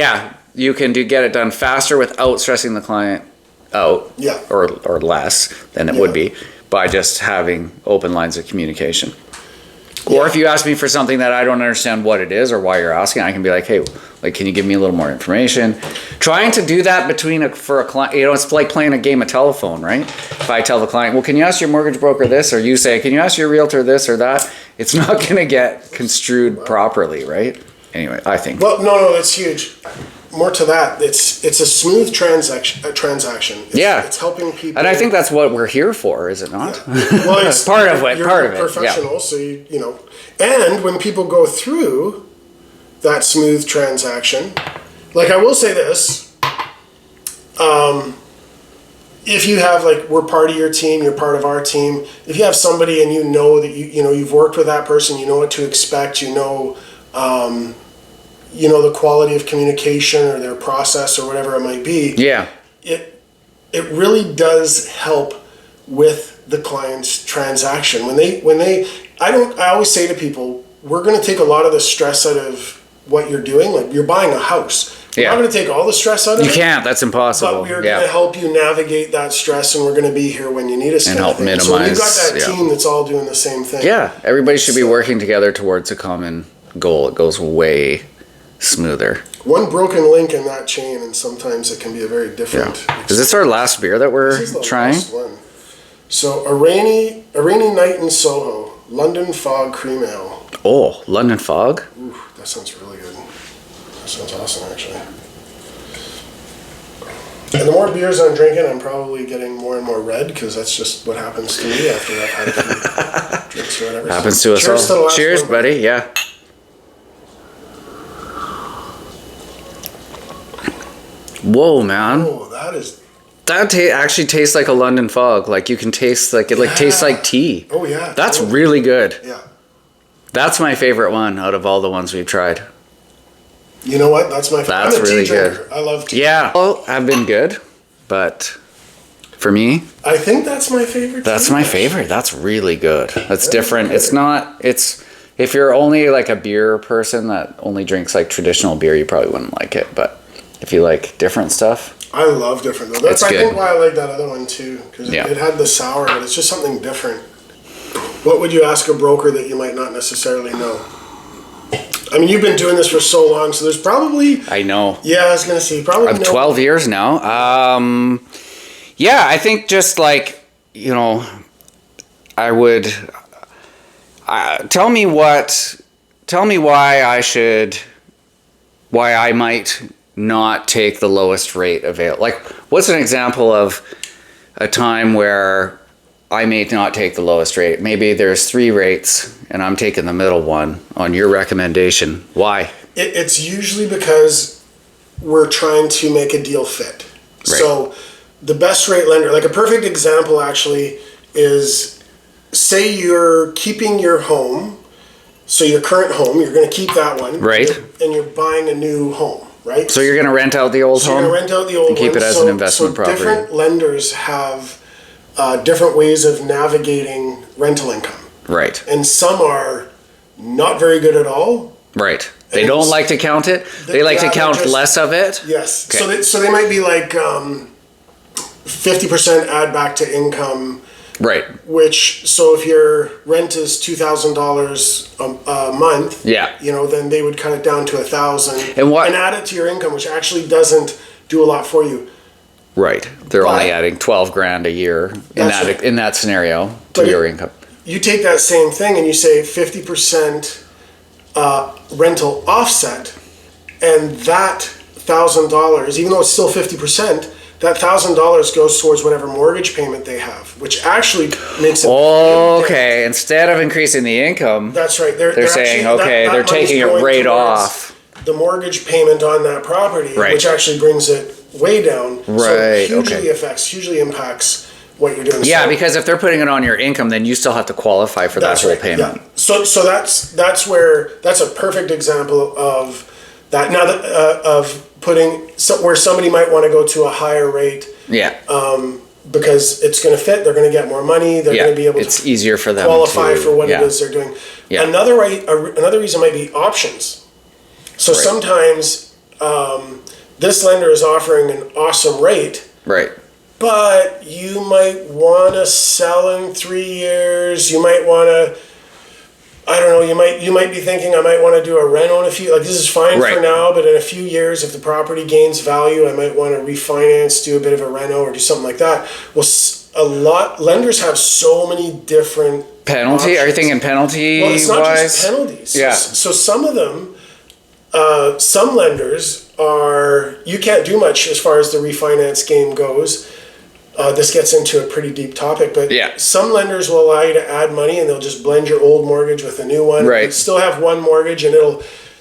Speaker 2: you can get it done faster without stressing the client out.
Speaker 1: Yeah.
Speaker 2: Or less than it would be, by just having open lines of communication. Or
Speaker 1: Yeah.
Speaker 2: if you ask me for something that I don't understand what it is or why you're asking, I can be like, hey, like, can you give me a little more information? Trying to do that for a client, it's like playing a game of telephone, right? If I tell the client, well, can you ask your mortgage broker this? Or you say, can you ask your realtor this or that? It's not going to get construed properly, right? Anyway, I think.
Speaker 1: Well, no, that's huge. More to that, it's a smooth transaction. It's helping people.
Speaker 2: And I think that's what we're here for, is it not?
Speaker 1: Yeah. Well, it's
Speaker 2: part of it.
Speaker 1: You're
Speaker 2: Part
Speaker 1: a
Speaker 2: of it.
Speaker 1: professional,
Speaker 2: Yeah.
Speaker 1: so you know. And when people go through that smooth transaction, like I will say this, if you have we're part of your team, you're part of our team. If you have somebody and you know that you've worked with that person, you know what to expect, the quality of communication or their process or whatever it might be.
Speaker 2: Yeah.
Speaker 1: It really does help with the client's transaction. I always say to people, we're going to take a lot of the stress out of what you're doing. Like, you're buying a house. We're not going to take all the stress out of it.
Speaker 2: You can't. That's impossible.
Speaker 1: But we're going to help you navigate that stress, and we're going to be here when you need us.
Speaker 2: And help minimize.
Speaker 1: So we've got that team that's all doing the same thing.
Speaker 2: Yeah. Everybody should be working together towards a common goal. It goes way smoother.
Speaker 1: One broken link in that chain, and sometimes it can be a very different.
Speaker 2: Is this our last beer that we're
Speaker 1: This is the
Speaker 2: trying?
Speaker 1: last one. So a rainy night in Soho, London Fog Cream Ale.
Speaker 2: Oh, London Fog?
Speaker 1: Ooh, that sounds really good. That sounds awesome, actually. And the more beers I'm drinking, I'm probably getting more and more red, because that's just what happens to me after I've had a few drinks or whatever.
Speaker 2: Happens to us
Speaker 1: Cheers to the
Speaker 2: all.
Speaker 1: last
Speaker 2: Cheers,
Speaker 1: one.
Speaker 2: buddy. Yeah. Whoa, man.
Speaker 1: Oh, that is.
Speaker 2: That actually tastes like a London Fog. Like, you can taste it tastes like tea.
Speaker 1: Oh, yeah.
Speaker 2: That's
Speaker 1: totally.
Speaker 2: really good.
Speaker 1: Yeah.
Speaker 2: That's my favorite one out of all the ones we've tried.
Speaker 1: You know what? That's my favorite.
Speaker 2: That's
Speaker 1: I'm a
Speaker 2: really
Speaker 1: tea drinker.
Speaker 2: good.
Speaker 1: I love tea.
Speaker 2: Yeah. Well, I've been good, but for me,
Speaker 1: I think that's my favorite.
Speaker 2: that's
Speaker 1: tea.
Speaker 2: my favorite. That's really good. That's different. It's not, if you're only like a beer person that only drinks like traditional beer, you probably wouldn't like it. But if you like different stuff,
Speaker 1: I love different though. That's
Speaker 2: It's
Speaker 1: I
Speaker 2: good.
Speaker 1: think why I like that other one too, because
Speaker 2: Yeah.
Speaker 1: it had the sour, but it's just something different. What would you ask a broker that you might not necessarily know? I mean, you've been doing this for so long, so there's probably.
Speaker 2: I know.
Speaker 1: Yeah, I was gonna say probably.
Speaker 2: Of 12 years now. Yeah, I think just like, I would tell me why I might not take the lowest rate available. Like, what's an example of a time where I may not take the lowest rate? Maybe there's 3 rates and I'm taking the middle one on your recommendation. Why?
Speaker 1: It's usually because we're trying to make a deal fit.
Speaker 2: Right.
Speaker 1: So the best rate lender, like a perfect example actually, is say you're keeping your home, so your current home, you're going to keep that one.
Speaker 2: Right.
Speaker 1: And you're buying a new home, right?
Speaker 2: So you're going to rent out the old
Speaker 1: So
Speaker 2: home?
Speaker 1: you're going to rent out the old
Speaker 2: and keep
Speaker 1: one.
Speaker 2: it as an investment property.
Speaker 1: Different lenders have different ways of navigating rental income.
Speaker 2: Right.
Speaker 1: And some are not very good at all.
Speaker 2: Right. They
Speaker 1: And
Speaker 2: don't like to count it. They like to
Speaker 1: rather
Speaker 2: count
Speaker 1: just-
Speaker 2: less of it.
Speaker 1: Yes.
Speaker 2: Okay.
Speaker 1: So they might be like 50% add back to income,
Speaker 2: Right.
Speaker 1: so if your rent is $2,000 a month,
Speaker 2: Yeah.
Speaker 1: then they would cut it down to $1,000
Speaker 2: And what-
Speaker 1: add it to your income, which actually doesn't do a lot for you.
Speaker 2: Right. They're
Speaker 1: But-
Speaker 2: only adding 12 grand a year
Speaker 1: That's right.
Speaker 2: in that scenario to
Speaker 1: But
Speaker 2: your income.
Speaker 1: You take that same thing and you say 50% rental offset, and that $1,000, even though it's still 50%, that $1,000 goes towards whatever mortgage payment they have, which actually makes it.
Speaker 2: Okay. Instead of increasing the income,
Speaker 1: That's right.
Speaker 2: they're saying,
Speaker 1: actually,
Speaker 2: okay,
Speaker 1: that
Speaker 2: they're
Speaker 1: money's
Speaker 2: taking it
Speaker 1: going
Speaker 2: right
Speaker 1: towards
Speaker 2: off.
Speaker 1: the mortgage payment on that property,
Speaker 2: Right.
Speaker 1: which actually brings it way down. So
Speaker 2: Right,
Speaker 1: it
Speaker 2: okay.
Speaker 1: hugely impacts what you're doing.
Speaker 2: Yeah,
Speaker 1: So-
Speaker 2: because if they're putting it on your income, then you still have to qualify for that
Speaker 1: That's
Speaker 2: whole
Speaker 1: right,
Speaker 2: payment.
Speaker 1: yeah. So that's a perfect example of that. Now that of where somebody might want to go to a higher rate
Speaker 2: Yeah.
Speaker 1: because it's going to fit. They're going to get more money. They're going to be able
Speaker 2: it's
Speaker 1: to
Speaker 2: easier for them
Speaker 1: qualify
Speaker 2: to,
Speaker 1: for what
Speaker 2: yeah.
Speaker 1: it is they're doing.
Speaker 2: Yeah.
Speaker 1: Another reason might be options. So
Speaker 2: Right.
Speaker 1: sometimes this lender is offering an awesome rate,
Speaker 2: Right.
Speaker 1: but you might want to sell in 3 years. You might want to I don't know, you might be thinking I might want to do a reno in a few, like this is fine
Speaker 2: Right.
Speaker 1: for now, but in a few years, if the property gains value, I might want to refinance, do a bit of a reno or do something like that. Well, lenders have so many different
Speaker 2: Penalty?
Speaker 1: options.
Speaker 2: Are you thinking penalty
Speaker 1: Well, it's not
Speaker 2: wise?
Speaker 1: just penalties.
Speaker 2: Yeah.
Speaker 1: So some of them, some lenders you can't do much as far as the refinance game goes. This gets into a pretty deep topic, but
Speaker 2: Yeah.
Speaker 1: some lenders will allow you to add money and they'll just blend your old mortgage with a new one.
Speaker 2: Right.
Speaker 1: You still have one mortgage and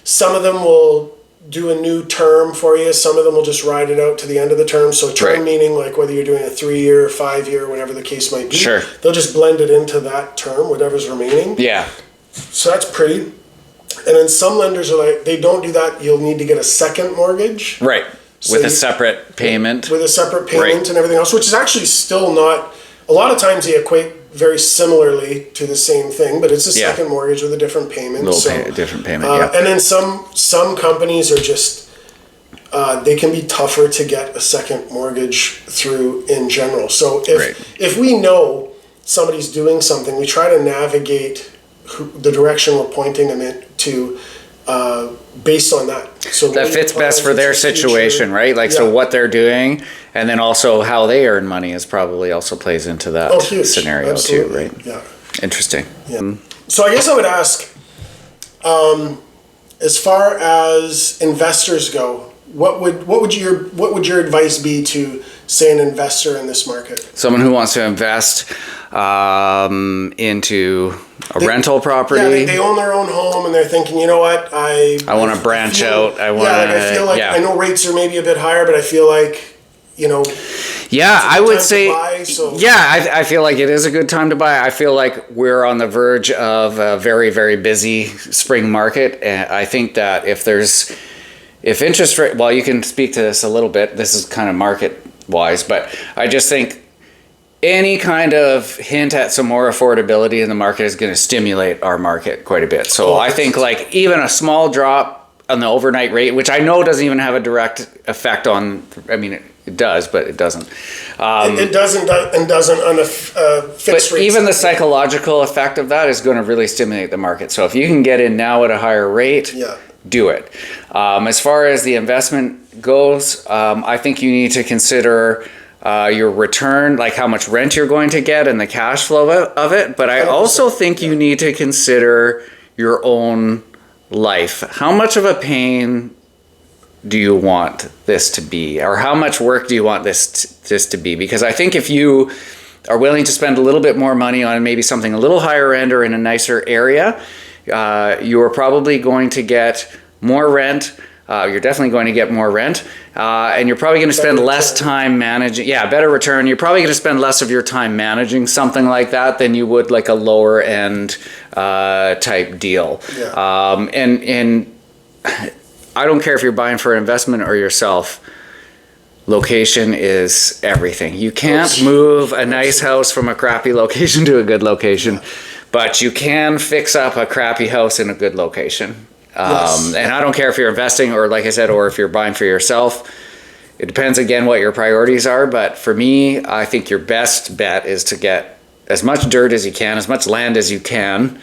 Speaker 1: some of them will do a new term for you. Some of them will just ride it out to the end of the term. So term
Speaker 2: Right.
Speaker 1: meaning like whether you're doing a 3-year, 5-year, whatever the case might be.
Speaker 2: Sure.
Speaker 1: They'll just blend it into that term, whatever's remaining.
Speaker 2: Yeah.
Speaker 1: So that's pretty. And then some lenders are like, they don't do that. You'll need to get a second mortgage.
Speaker 2: Right.
Speaker 1: So
Speaker 2: With a separate payment.
Speaker 1: With a separate payment
Speaker 2: Right.
Speaker 1: and everything else, which is actually still not, a lot of times they equate very similarly to the same thing, but it's a
Speaker 2: Yeah.
Speaker 1: second mortgage with a different payment.
Speaker 2: Different payment, yeah.
Speaker 1: And then some companies are just, they can be tougher to get a second mortgage through in general. So
Speaker 2: Right.
Speaker 1: if we know somebody's doing something, we try to navigate the direction we're pointing them to based on that. So
Speaker 2: That fits best for their situation, right? Like, so what they're doing, and then also how they earn money is probably also plays into that
Speaker 1: huge.
Speaker 2: scenario
Speaker 1: Absolutely.
Speaker 2: too, right?
Speaker 1: Yeah.
Speaker 2: Interesting.
Speaker 1: Yeah. So I guess I would ask, as far as investors go, what would your advice be to, say, an investor in this market?
Speaker 2: Someone who wants to invest into a rental property.
Speaker 1: Yeah, they own their own home and they're thinking, you know what, I
Speaker 2: want to branch out. I
Speaker 1: feel like I know rates are maybe a bit higher, but I feel like,
Speaker 2: Yeah, I would say.
Speaker 1: Buy,
Speaker 2: I feel like it is a good time to buy. I feel like we're on the verge of a very, very busy spring market, and I think that if interest rate, well, you can speak to this a little bit. This is kind of market wise, but I just think any kind of hint at some more affordability in the market is going to stimulate our market quite a bit. So I think like even a small drop on the overnight rate, which I know doesn't even have a direct effect on, I mean, it does, but it doesn't.
Speaker 1: It doesn't on a fixed rate.
Speaker 2: Even the psychological effect of that is going to really stimulate the market. So if you can get in now at a higher rate, do it. As far as the investment goes, I think you need to consider your return, like how much rent you're going to get and the cash flow of it. But I also think you need to consider your own life. How much of a pain do you want this to be? Or how much work do you want this to be? Because I think if you are willing to spend a little bit more money on maybe something a little higher end or in a nicer area, you are probably going to get more rent. You're definitely going to get more rent, and you're probably going to spend less time managing. Yeah, better return. You're probably going to spend less of your time managing something like that than you would like a lower end type deal.
Speaker 1: Yeah.
Speaker 2: And I don't care if you're buying for investment or yourself. Location is everything. You can't move a nice house from a crappy location to a good location, but you can fix up a crappy house in a good location. And I don't care if you're investing or, like I said, or if you're buying for yourself. It depends, again, what your priorities are. But for me, I think your best bet is to get as much dirt as you can, as much land as you can,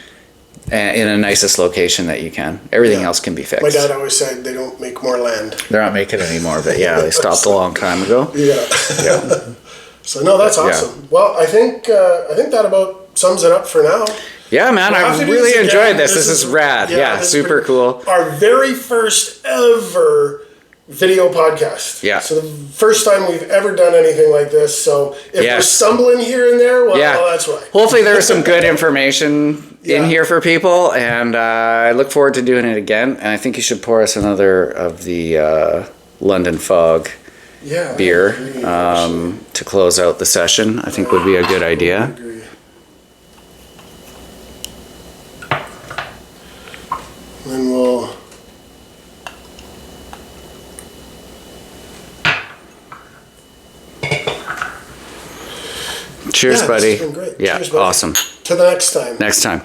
Speaker 2: in a nicest location that you can. Everything else can be fixed.
Speaker 1: My dad always said they don't make more land.
Speaker 2: They're not making it anymore, but yeah, they stopped a long time ago.
Speaker 1: Yeah. So no, that's awesome. Well, I think that about sums it up for now.
Speaker 2: Yeah, man, I really enjoyed this. This is rad. Yeah, super cool.
Speaker 1: Our very first ever video podcast.
Speaker 2: Yeah.
Speaker 1: So the first time we've ever done anything like this. So if we're stumbling here and there, well, that's why.
Speaker 2: Hopefully there's some good information in here for people, and I look forward to doing it again. And I think you should pour us another of the London Fog beer to close out the session. I think would be a good idea.
Speaker 1: I agree. And we'll...
Speaker 2: Cheers, buddy.
Speaker 1: This has been great.
Speaker 2: Yeah,
Speaker 1: Cheers, buddy.
Speaker 2: awesome.
Speaker 1: To the next time.
Speaker 2: Next time.